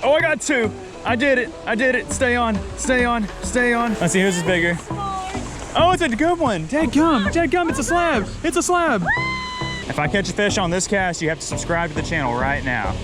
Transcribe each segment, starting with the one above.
Oh, I got two. I did it. I did it. Stay on. Stay on. Stay on. Let's see whose is bigger. Oh, it's a good one. Dadgum. Dadgum, it's a slab. It's a slab. If I catch a fish on this cast, you have to subscribe to the channel right now.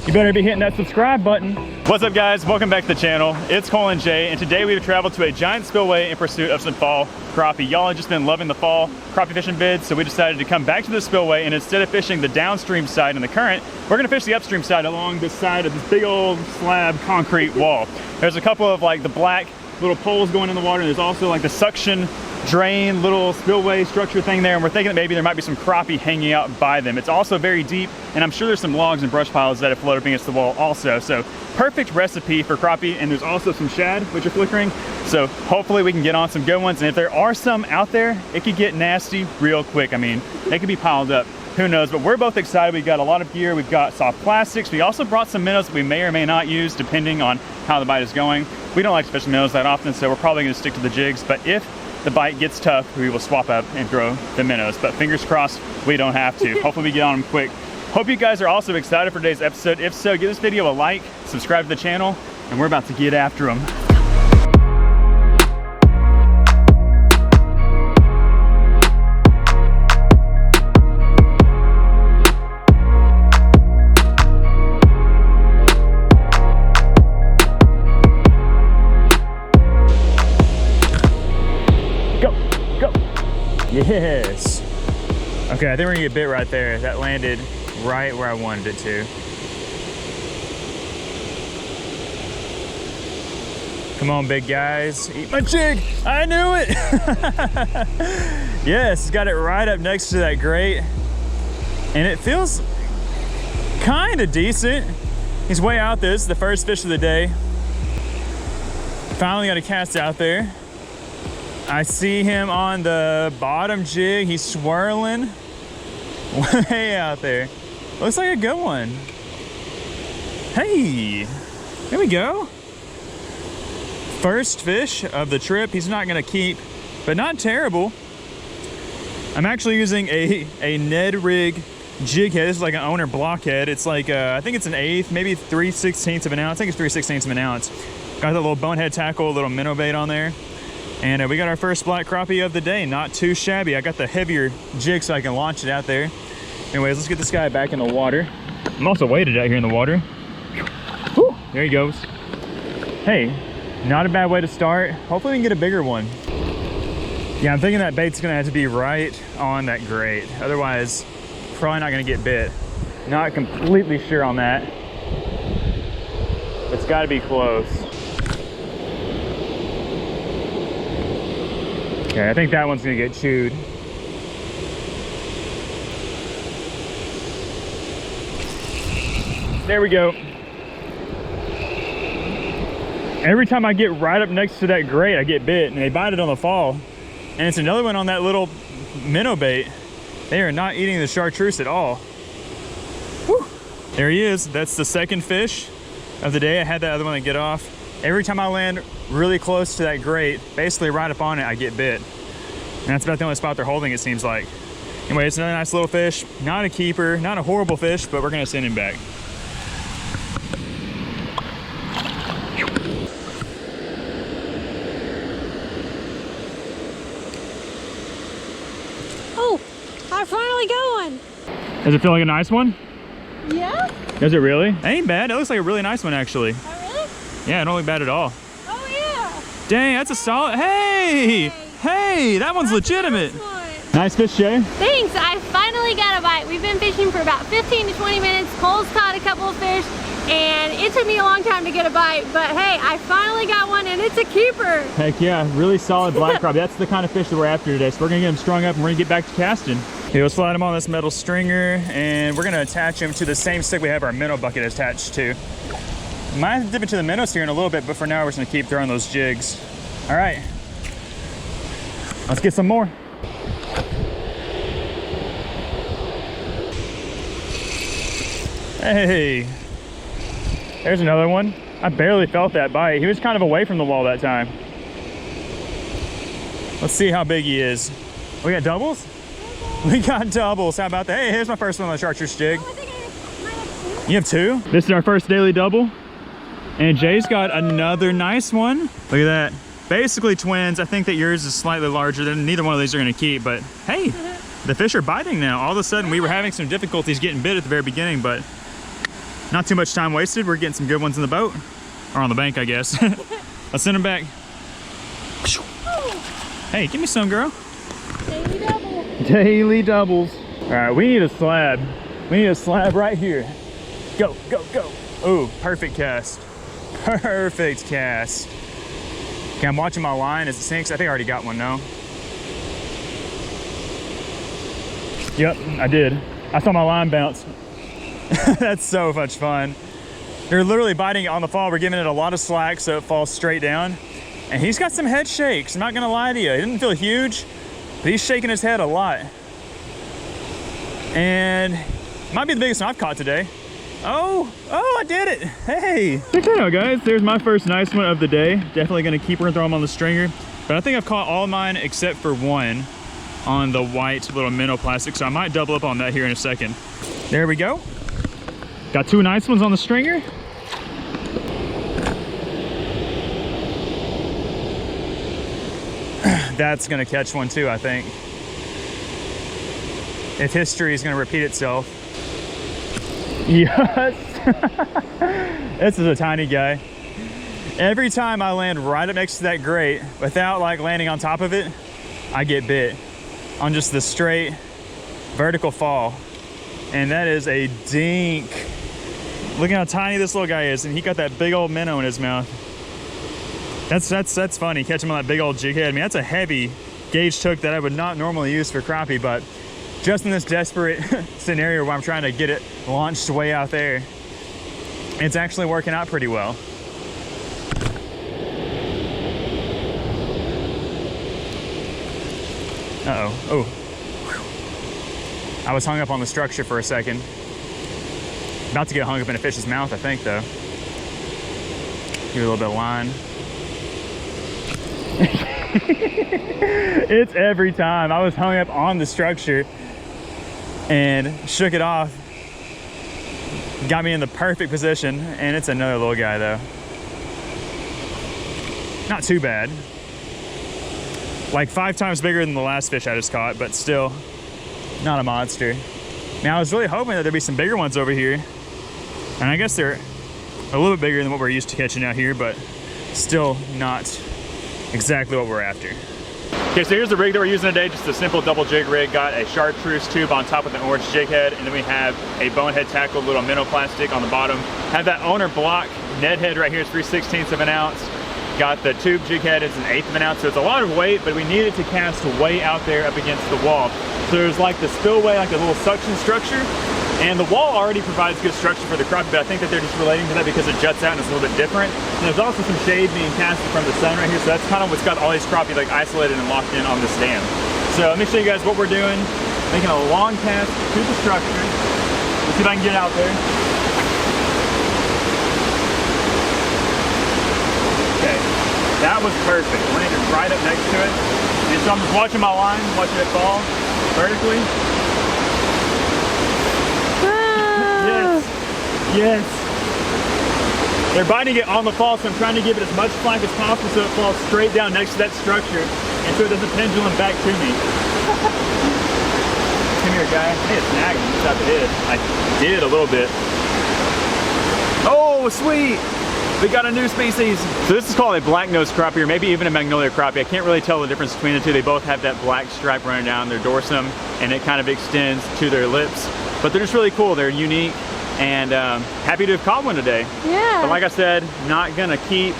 You better be hitting that subscribe button. What's up, guys? Welcome back to the channel. It's Cole and Jay, and today we've traveled to a giant spillway in pursuit of some fall crappie. Y'all have just been loving the fall crappie fishing vids, so we decided to come back to the spillway, and instead of fishing the downstream side in the current, we're gonna fish the upstream side along the side of this big old slab concrete wall. There's a couple of like the black little poles going in the water, and there's also like the suction drain little spillway structure thing there, and we're thinking that maybe there might be some crappie hanging out by them. It's also very deep, and I'm sure there's some logs and brush piles that have floated up against the wall also. So perfect recipe for crappie, and there's also some shad which are flickering, so hopefully we can get on some good ones. And if there are some out there, it could get nasty real quick. I mean, they could be piled up, who knows, but we're both excited. We've got a lot of gear. We've got soft plastics. We also brought some minnows that we may or may not use depending on how the bite is going. We don't like to fish minnows that often, so we're probably going to stick to the jigs, but if the bite gets tough, we will swap up and throw the minnows, but fingers crossed we don't have to. Hopefully we get on them quick. Hope you guys are also excited for today's episode. If so, give this video a like, subscribe to the channel, and we're about to get after them. Yes. Okay, I think we're gonna get bit right there. That landed right where I wanted it to. Come on, big guys. Eat my jig. I knew it. Yes, it's got it right up next to that grate. And it feels kind of decent. He's way out there. This is the first fish of the day. Finally got a cast out there. I see him on the bottom jig. He's swirling way out there. Looks like a good one. Hey, there we go. First fish of the trip. He's not gonna keep, but not terrible. I'm actually using a Ned rig jig head. This is like an owner blockhead. It's like, I think it's an 1/8, maybe 3/16 of an ounce. I think it's 3/16 of an ounce. Got that little bonehead tackle, a little minnow bait on there. And we got our first black crappie of the day. Not too shabby. I got the heavier jig so I can launch it out there. Anyways, let's get this guy back in the water. I'm also weighted out here in the water. Whew, there he goes. Hey, not a bad way to start. Hopefully we can get a bigger one. Yeah, I'm thinking that bait's gonna have to be right on that grate. Otherwise, probably not gonna get bit. Not completely sure on that. It's gotta be close. Okay, I think that one's gonna get chewed. There we go. Every time I get right up next to that grate, I get bit, and they bite it on the fall. And it's another one on that little minnow bait. They are not eating the chartreuse at all. Whew. There he is. That's the second fish of the day. I had that other one to get off. Every time I land really close to that grate, basically right up on it, I get bit. And that's about the only spot they're holding, it seems like. Anyway, it's another nice little fish. Not a keeper, not a horrible fish, but we're gonna send him back. Oh, I finally got one. Does it feel like a nice one? Yeah. Does it really? It ain't bad. It looks like a really nice one, actually. Oh, really? Yeah, it don't look bad at all. Oh, yeah. Dang, that's a solid. Hey! Hey, that one's legitimate. Nice fish, Jay. Thanks. I finally got a bite. We've been fishing for about 15 to 20 minutes. Cole's caught a couple of fish, and it took me a long time to get a bite. But hey, I finally got one, and it's a keeper. Heck yeah, really solid black crappie. That's the kind of fish that we're after today. So we're gonna get him strung up, and we're gonna get back to casting. Okay, we'll slide him on this metal stringer, and we're gonna attach him to the same stick we have our minnow bucket attached to. Might have to dip into the minnows here in a little bit, but for now we're just gonna keep throwing those jigs. All right, let's get some more. Hey, there's another one. I barely felt that bite. He was kind of away from the wall that time. Let's see how big he is. We got doubles? We got doubles. How about that? Hey, here's my first one on the chartreuse jig. Oh, You have 2? This is our first daily double. And Jay's got another nice one. Look at that. Basically twins. I think that yours is slightly larger than neither one of these are gonna keep, but hey, the fish are biting now. All of a sudden we were having some difficulties getting bit at the very beginning, but not too much time wasted. We're getting some good ones in the boat, or on the bank, I guess. Let's send them back. Hey, give me some, girl. Daily double. Daily doubles. All right, we need a slab. We need a slab right here. Go, go, go. Ooh, perfect cast. Perfect cast. Okay, I'm watching my line as it sinks. I think I already got one, no? Yep, I did. I saw my line bounce. That's so much fun. They're literally biting it on the fall. We're giving it a lot of slack so it falls straight down. And he's got some head shakes. I'm not gonna lie to you. He didn't feel huge, but he's shaking his head a lot. And might be the biggest one I've caught today. Oh, I did it. Hey. Check that out, guys. There's my first nice one of the day. Definitely gonna keep her and throw them on the stringer. But I think I've caught all of mine except for one on the white little minnow plastic. So I might double up on that here in a second. There we go. Got 2 nice ones on the stringer. That's gonna catch one too, I think. If history is gonna repeat itself. Yes. This is a tiny guy. Every time I land right up next to that grate without like landing on top of it, I get bit on just the straight vertical fall. And that is a dink. Look at how tiny this little guy is, and he got that big old minnow in his mouth. That's funny, catch him on that big old jig head. I mean, that's a heavy gauge hook that I would not normally use for crappie, but just in this desperate scenario where I'm trying to get it launched way out there, it's actually working out pretty well. Uh-oh, oh. I was hung up on the structure for a second. About to get hung up in a fish's mouth, I think, though. Give it a little bit of line. It's every time. I was hung up on the structure and shook it off. Got me in the perfect position, and it's another little guy, though. Not too bad. Like 5 times bigger than the last fish I just caught, but still not a monster. Now, I was really hoping that there'd be some bigger ones over here. And I guess they're a little bit bigger than what we're used to catching out here, but still not exactly what we're after. Okay, so here's the rig that we're using today, just a simple double jig rig. Got a chartreuse tube on top with an orange jig head, and then we have a bonehead tackle, little minnow plastic on the bottom. Have that owner block Ned head right here, it's 3/16 of an ounce. Got the tube jig head, it's 1/8 of an ounce, so it's a lot of weight, but we need it to cast way out there up against the wall. So there's like the spillway, like a little suction structure, and the wall already provides good structure for the crappie, but I think that they're just relating to that because it juts out and it's a little bit different. And there's also some shade being casted from the sun right here, so that's kind of what's got all these crappie like isolated and locked in on this dam. So let me show you guys what we're doing. Making a long cast to the structure. Let's see if I can get it out there. Okay, that was perfect. Landed right up next to it. And so I'm just watching my line, watching it fall vertically. Yes. They're biting it on the fall, so I'm trying to give it as much slack as possible so it falls straight down next to that structure and so it doesn't pendulum back to me. Come here, guy. Hey, it's snagging. Just out the head. I did a little bit. Oh, sweet. We got a new species. So this is called a black-nosed crappie, or maybe even a magnolia crappie. I can't really tell the difference between the two. They both have that black stripe running down their dorsum, and it kind of extends to their lips. But they're just really cool. They're unique. And happy to have caught one today. Yeah. But like I said, not gonna keep,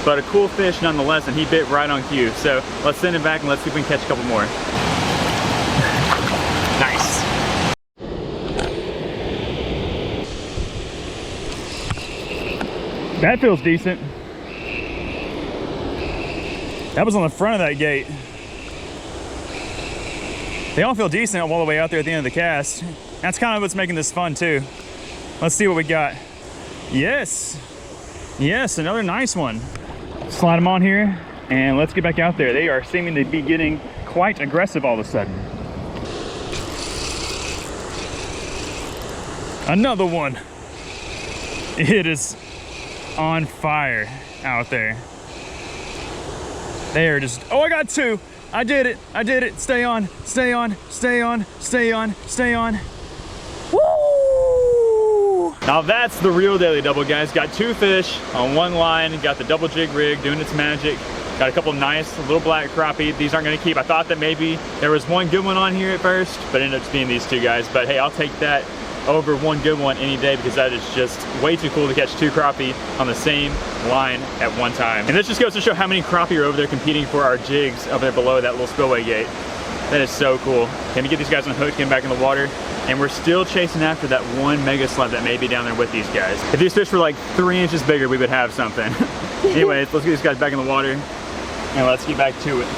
but a cool fish nonetheless, and he bit right on cue. So let's send him back and let's see if we can catch a couple more. Nice. That feels decent. That was on the front of that gate. They all feel decent all the way out there at the end of the cast. That's kind of what's making this fun too. Let's see what we got. Yes, another nice one. Slide them on here and let's get back out there. They are seeming to be getting quite aggressive all of a sudden. Another one. It is on fire out there. They are just, oh, I got two. I did it. I did it. Stay on, stay on, stay on, stay on, stay on. Woo! Now that's the real daily double, guys. Got two fish on one line. Got the double jig rig doing its magic. Got a couple nice little black crappie. These aren't gonna keep. I thought that maybe there was one good one on here at first, but ended up just being these two guys. But hey, I'll take that over one good one any day, because that is just way too cool to catch two crappie on the same line at one time. And this just goes to show how many crappie are over there competing for our jigs over there below that little spillway gate. That is so cool. Can we get these guys on hook, get them back in the water? And we're still chasing after that one mega slab that may be down there with these guys. If these fish were like 3 inches bigger, we would have something. Anyways, let's get these guys back in the water and let's get back to it.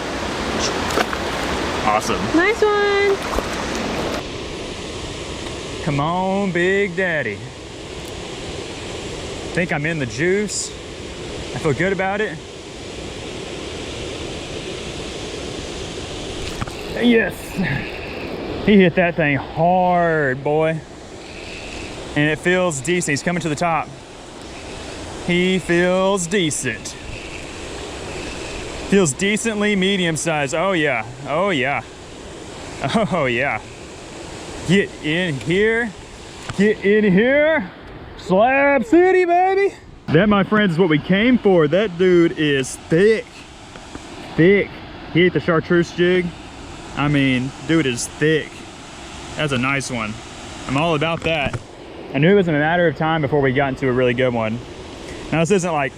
Awesome. Nice one. Come on, Big Daddy. Think I'm in the juice. I feel good about it. Yes. He hit that thing hard, boy. And it feels decent. He's coming to the top. He feels decent. Feels decently medium size. Oh yeah. Oh yeah. Oh yeah. Get in here. Get in here. Slab City, baby. That, my friends, is what we came for. That dude is thick. Thick. He ate the chartreuse jig. I mean, dude is thick. That's a nice one. I'm all about that. I knew it was a matter of time before we got into a really good one. Now, this isn't like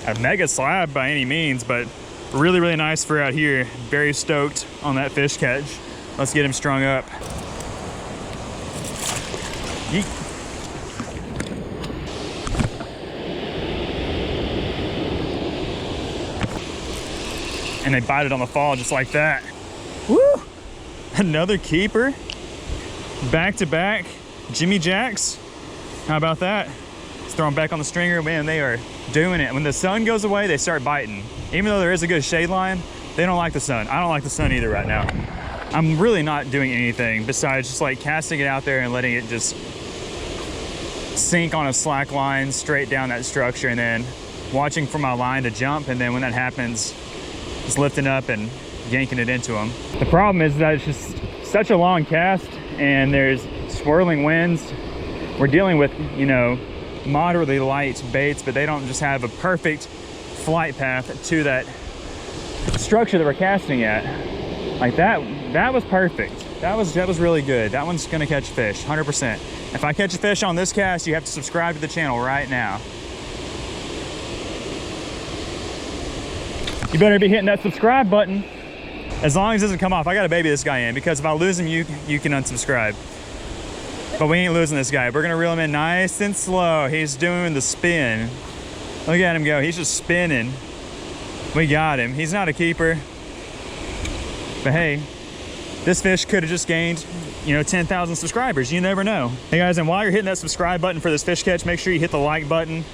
a mega slab by any means, but really, really nice for out here. Very stoked on that fish catch. Let's get him strung up. Yeet. And they bite it on the fall just like that. Woo! Another keeper. Back to back Jimmy Jacks. How about that? Let's throw them back on the stringer. Man, they are doing it. When the sun goes away, they start biting. Even though there is a good shade line, they don't like the sun. I don't like the sun either right now. I'm really not doing anything besides just like casting it out there and letting it just sink on a slack line straight down that structure, and then watching for my line to jump, and then when that happens, just lifting up and yanking it into them. The problem is that it's just such a long cast and there's swirling winds. We're dealing with, you know, moderately light baits, but they don't just have a perfect flight path to that structure that we're casting at. Like that was perfect. That was really good. That one's gonna catch fish, 100%. If I catch a fish on this cast, you have to subscribe to the channel right now. You better be hitting that subscribe button. As long as it doesn't come off. I gotta baby this guy in, because if I lose him, you can unsubscribe. But we ain't losing this guy. We're gonna reel him in nice and slow. He's doing the spin. Look at him go. He's just spinning. We got him. He's not a keeper. But hey, this fish could have just gained, you know, 10,000 subscribers. You never know. Hey guys, and while you're hitting that subscribe button for this fish catch, make sure you hit the like button.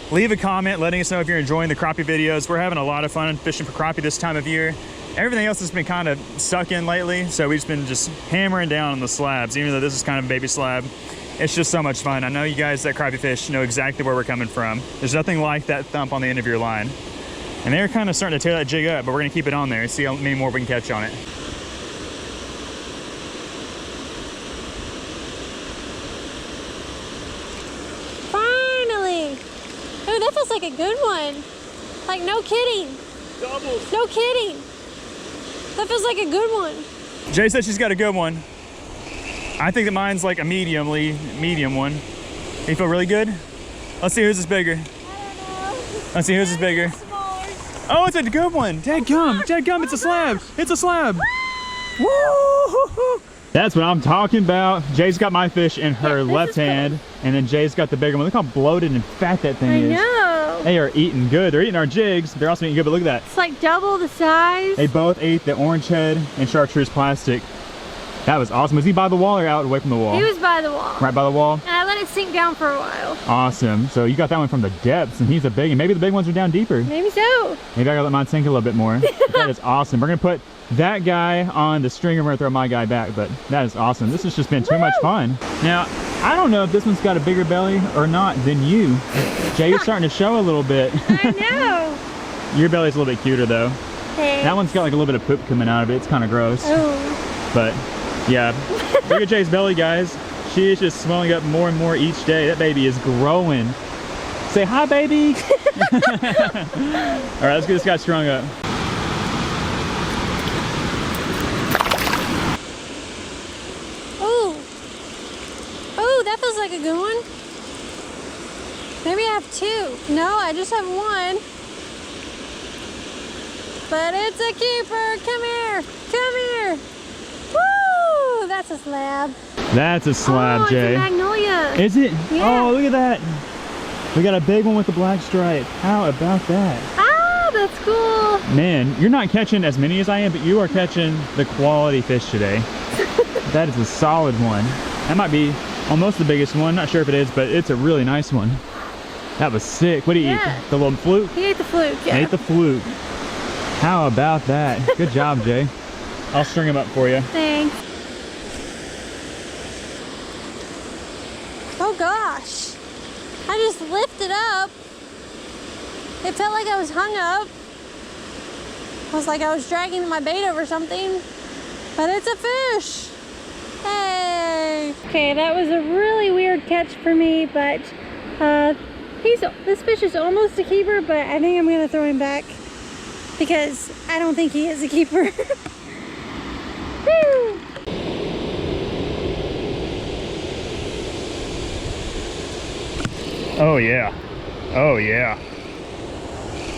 Leave a comment letting us know if you're enjoying the crappie videos. We're having a lot of fun fishing for crappie this time of year. Everything else has been kind of sucking lately, so we've just been just hammering down on the slabs, even though this is kind of a baby slab. It's just so much fun. I know you guys that crappie fish know exactly where we're coming from. There's nothing like that thump on the end of your line. And they're kind of starting to tear that jig up, but we're gonna keep it on there and see how many more we can catch on it. Finally! Oh, that feels like a good one. Like, no kidding. Doubles. No kidding. That feels like a good one. Jay said she's got a good one. I think that mine's like a medium one. You feel really good? Let's see whose is bigger. I don't know. Let's see whose is bigger. Oh, it's a good one. Dadgum, it's a slab. It's a slab. Woo! That's what I'm talking about. Jay's got my fish in her left hand, and then Jay's got the bigger one. Look how bloated and fat that thing is. I know. They are eating good. They're eating our jigs. They're also eating good, but look at that. It's like double the size. They both ate the orange head and chartreuse plastic. That was awesome. Was he by the wall or out away from the wall? He was by the wall. Right by the wall? And I let it sink down for a while. Awesome. So you got that one from the depths, and he's a big one. Maybe the big ones are down deeper. Maybe so. Maybe I gotta let mine sink a little bit more. That is awesome. We're gonna put that guy on the stringer. We're gonna throw my guy back, but that is awesome. This has just been too much fun. Now, I don't know if this one's got a bigger belly or not than you. Jay, you're starting to show a little bit. I know. Your belly's a little bit cuter though. Thanks. That one's got like a little bit of poop coming out of it. It's kind of gross. Oh. But yeah, look at Jay's belly, guys. She is just swelling up more and more each day. That baby is growing. Say hi, baby. All right, let's get this guy strung up. Oh. Oh, that feels like a good one. Maybe I have two. No, I just have one. But it's a keeper. Come here. Come here. Woo! That's a slab. That's a slab, Jay. It's a magnolia. Is it? Yeah. Oh, look at that. We got a big one with the black stripe. How about that? Ah, that's cool. Man, you're not catching as many as I am, but you are catching the quality fish today. That is a solid one. That might be almost the biggest one. Not sure if it is, but it's a really nice one. That was sick. What did he eat? The little fluke? He ate the fluke, yeah. Ate the fluke. How about that? Good job, Jay. I'll string him up for you. Thanks. Oh gosh. I just lifted up. It felt like I was hung up. I was like I was dragging my bait over something. But it's a fish. Hey. Okay, that was a really weird catch for me, but this fish is almost a keeper, but I think I'm gonna throw him back because I don't think he is a keeper. Woo! Oh yeah. Oh yeah.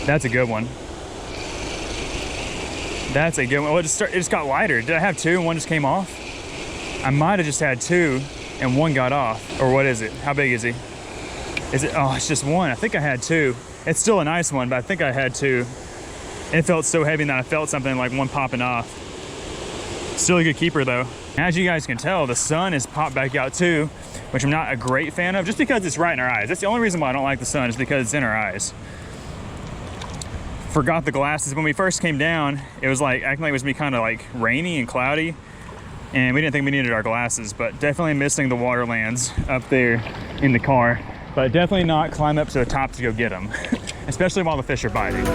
That's a good one. That's a good one. Well, it just got lighter. Did I have two and one just came off? I might have just had two and one got off. Or what is it? How big is he? Is it? Oh, it's just one. I think I had two. It's still a nice one, but I think I had two. It felt so heavy that I felt something like one popping off. Still a good keeper though. As you guys can tell, the sun has popped back out too, which I'm not a great fan of, just because it's right in our eyes. That's the only reason why I don't like the sun, is because it's in our eyes. Forgot the glasses. When we first came down, it was like acting like it was be kind of like rainy and cloudy, and we didn't think we needed our glasses, but definitely missing the waterlands up there in the car. But definitely not climb up to the top to go get them, especially while the fish are biting.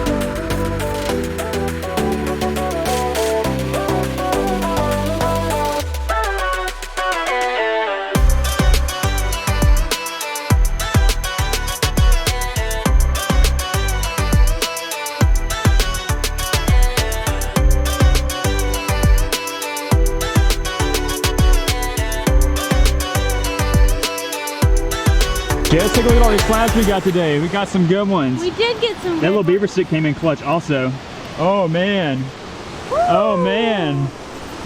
Yeah, let's take a look at all these slabs we got today. We got some good ones. We did get some good That little ones. beaver stick came in clutch also. Oh man. Woo! Oh man.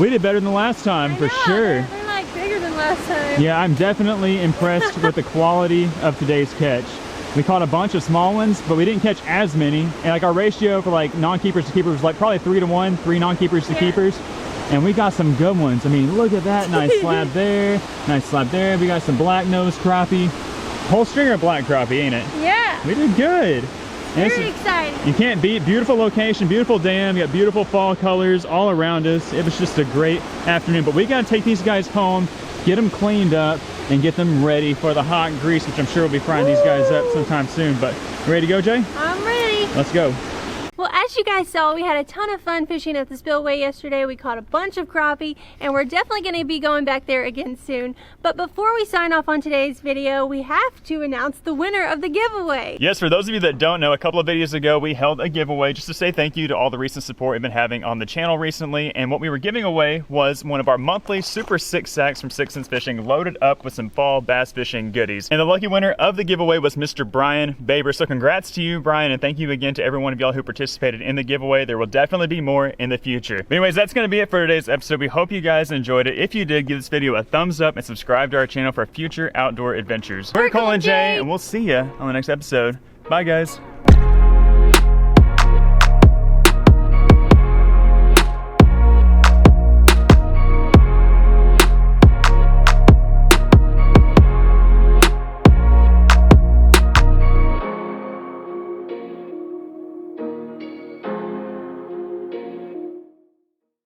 We did better than last time for sure. They're like bigger than last time. Yeah, I'm definitely impressed with the quality of today's catch. We caught a bunch of small ones, but we didn't catch as many. And like our ratio for like non-keepers to keepers was like probably 3 to 1, 3 non-keepers to keepers. And we got some good ones. I mean, look at that. Nice slab there. Nice slab there. We got some black nose crappie. Whole stringer of black crappie, ain't it? Yeah. We did good. Very exciting. You can't beat beautiful location, beautiful dam. You got beautiful fall colors all around us. It was just a great afternoon. But we got to take these guys home, get them cleaned up, and get them ready for the hot grease, which I'm sure we'll be frying these guys up sometime soon. But you ready to go, Jay? I'm ready. Let's go. Well, as you guys saw, we had a ton of fun fishing at the spillway yesterday. We caught a bunch of crappie, and we're definitely going to be going back there again soon. But before we sign off on today's video, we have to announce the winner of the giveaway. Yes, for those of you that don't know, a couple of videos ago, we held a giveaway just to say thank you to all the recent support we've been having on the channel recently. And what we were giving away was one of our monthly Super 6 sacks from 6 Sense Fishing, loaded up with some fall bass fishing goodies. And the lucky winner of the giveaway was Mr. Brian Baber. So congrats to you, Brian, and thank you again to every one of y'all who participated in the giveaway. There will definitely be more in the future. But anyways, that's going to be it for today's episode. We hope you guys enjoyed it. If you did, give this video a thumbs up and subscribe to our channel for future outdoor adventures. We're Cole and Jay, and we'll see you on the next episode. Bye, guys.